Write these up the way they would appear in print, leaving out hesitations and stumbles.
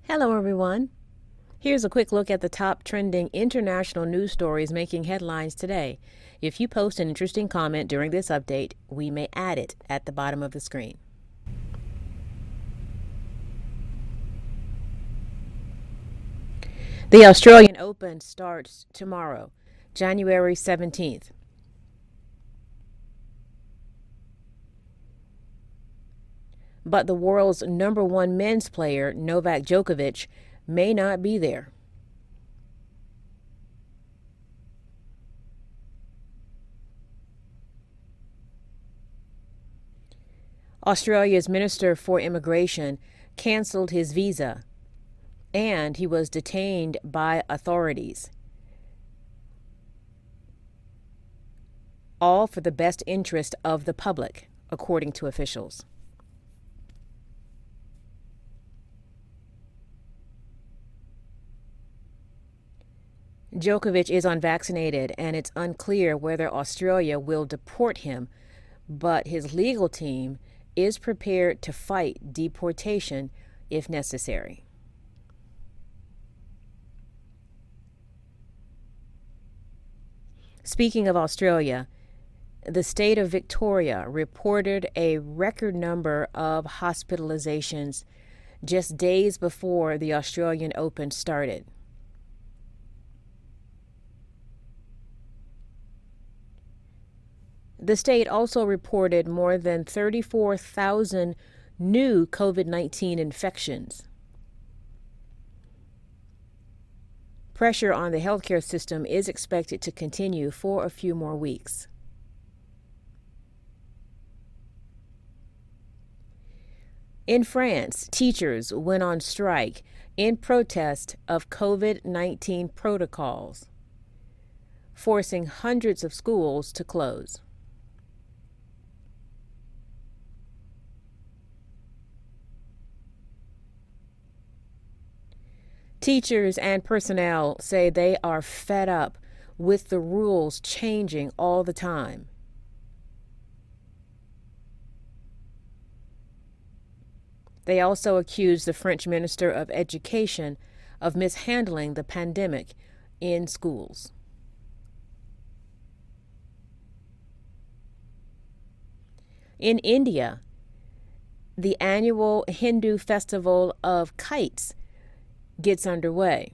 Hello, everyone. Here's a quick look at the top trending international news stories making headlines today. If you post an interesting comment during this update, we may add it at the bottom of the screen. The Australian Open starts tomorrow, January 17th. But the world's number one men's player, Novak Djokovic, may not be there. Australia's Minister for Immigration canceled his visa, and he was detained by authorities. All for the best interest of the public, according to officials. Djokovic is unvaccinated, and it's unclear whether Australia will deport him, but his legal team is prepared to fight deportation if necessary. Speaking of Australia, the state of Victoria reported a record number of hospitalizations just days before the Australian Open started. The state also reported more than 34,000 new COVID-19 infections. Pressure on the healthcare system is expected to continue for a few more weeks. In France, teachers went on strike in protest of COVID-19 protocols, forcing hundreds of schools to close. Teachers and personnel say they are fed up with the rules changing all the time. They also accuse the French Minister of Education of mishandling the pandemic in schools. In India, the annual Hindu festival of kites gets underway.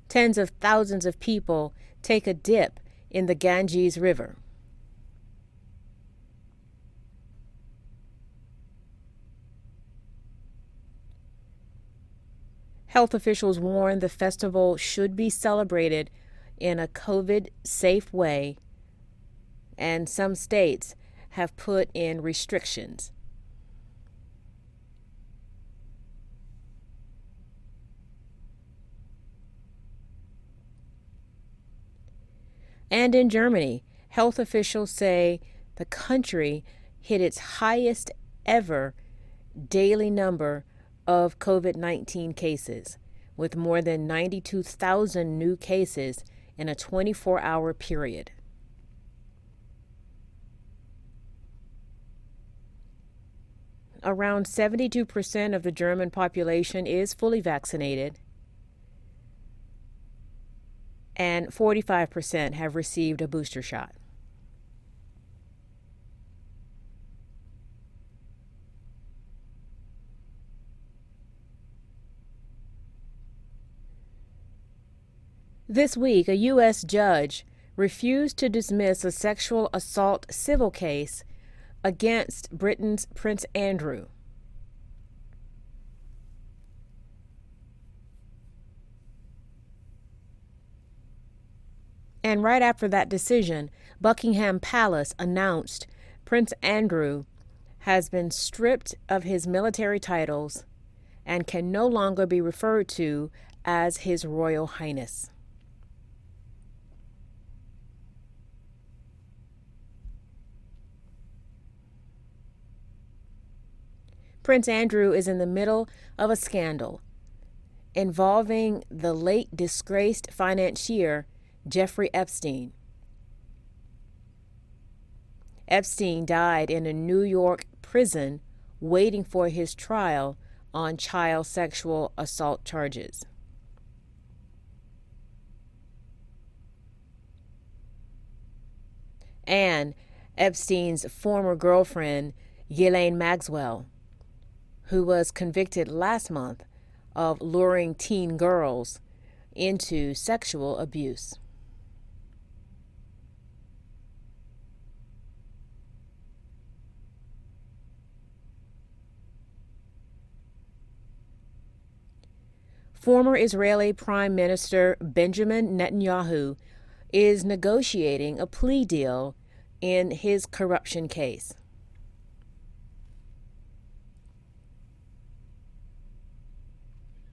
Tens of thousands of people take a dip in the Ganges River. Health officials warn the festival should be celebrated in a COVID-safe way, and some states have put in restrictions. And in Germany, health officials say the country hit its highest ever daily number of COVID-19 cases, with more than 92,000 new cases in a 24-hour period. Around 72% of the German population is fully vaccinated, and 45% have received a booster shot. This week, a U.S. judge refused to dismiss a sexual assault civil case against Britain's Prince Andrew. And right after that decision, Buckingham Palace announced Prince Andrew has been stripped of his military titles and can no longer be referred to as His Royal Highness. Prince Andrew is in the middle of a scandal involving the late disgraced financier Jeffrey Epstein. Epstein died in a New York prison waiting for his trial on child sexual assault charges. And Epstein's former girlfriend, Ghislaine Maxwell, who was convicted last month of luring teen girls into sexual abuse. Former Israeli Prime Minister Benjamin Netanyahu is negotiating a plea deal in his corruption case.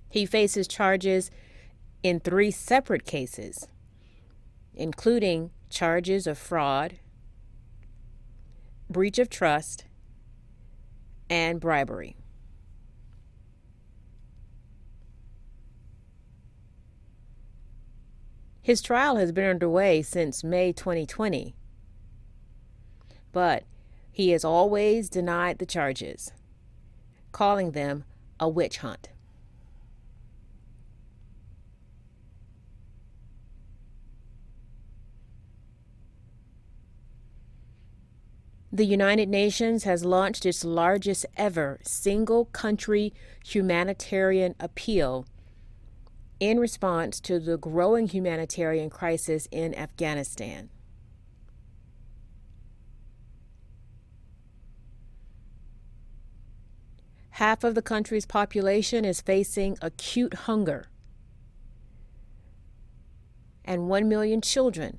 He faces charges in 3 separate cases, including charges of fraud, breach of trust, and bribery. His trial has been underway since May 2020, but he has always denied the charges, calling them a witch hunt. The United Nations has launched its largest ever single-country humanitarian appeal in response to the growing humanitarian crisis in Afghanistan. Half of the country's population is facing acute hunger, and 1 million children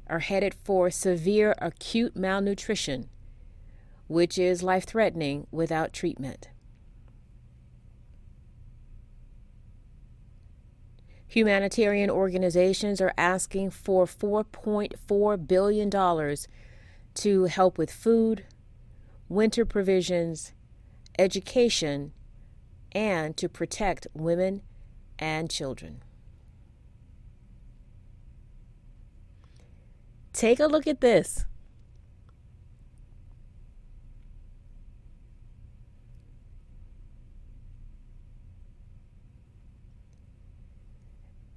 are headed for severe acute malnutrition, which is life-threatening without treatment. Humanitarian organizations are asking for $4.4 billion to help with food, winter provisions, education, and to protect women and children. Take a look at this.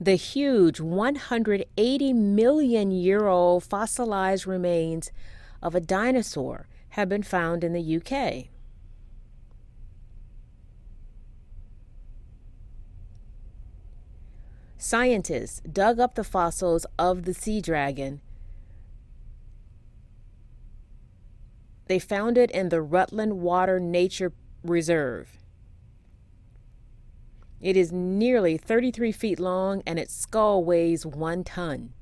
The huge 180-million-year-old fossilized remains of a dinosaur have been found in the UK. Scientists dug up the fossils of the sea dragon. They found it in the Rutland Water Nature Reserve. It is nearly 33 feet long and its skull weighs 1 ton.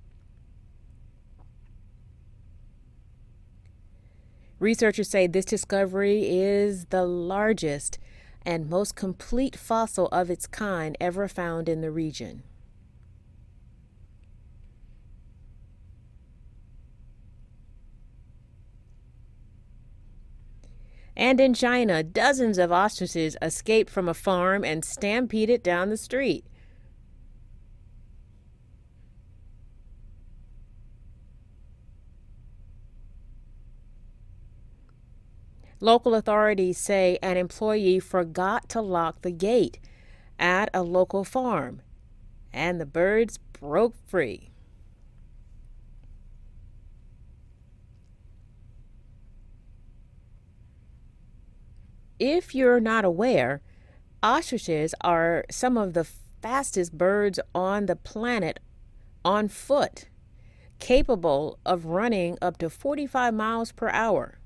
Researchers say this discovery is the largest and most complete fossil of its kind ever found in the region. And in China, dozens of ostriches escaped from a farm and stampeded down the street. Local authorities say an employee forgot to lock the gate at a local farm, and the birds broke free. If you're not aware, ostriches are some of the fastest birds on the planet on foot, capable of running up to 45 miles per hour.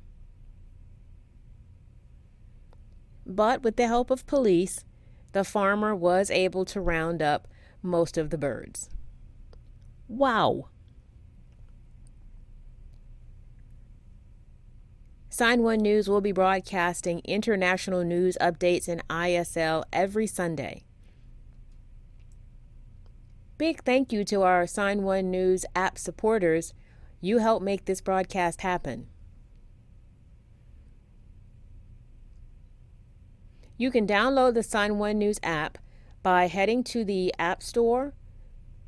But with the help of police, the farmer was able to round up most of the birds. Wow! Sign1News will be broadcasting international news updates in ISL every Sunday. Big thank you to our Sign1News app supporters. You help make this broadcast happen. You can download the Sign1News app by heading to the App Store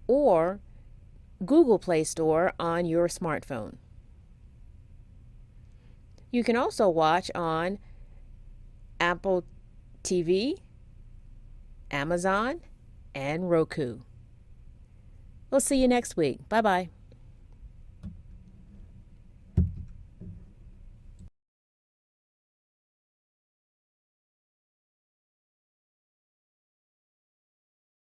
or Google Play Store on your smartphone. You can also watch on Apple TV, Amazon, and Roku. We'll see you next week. Bye-bye.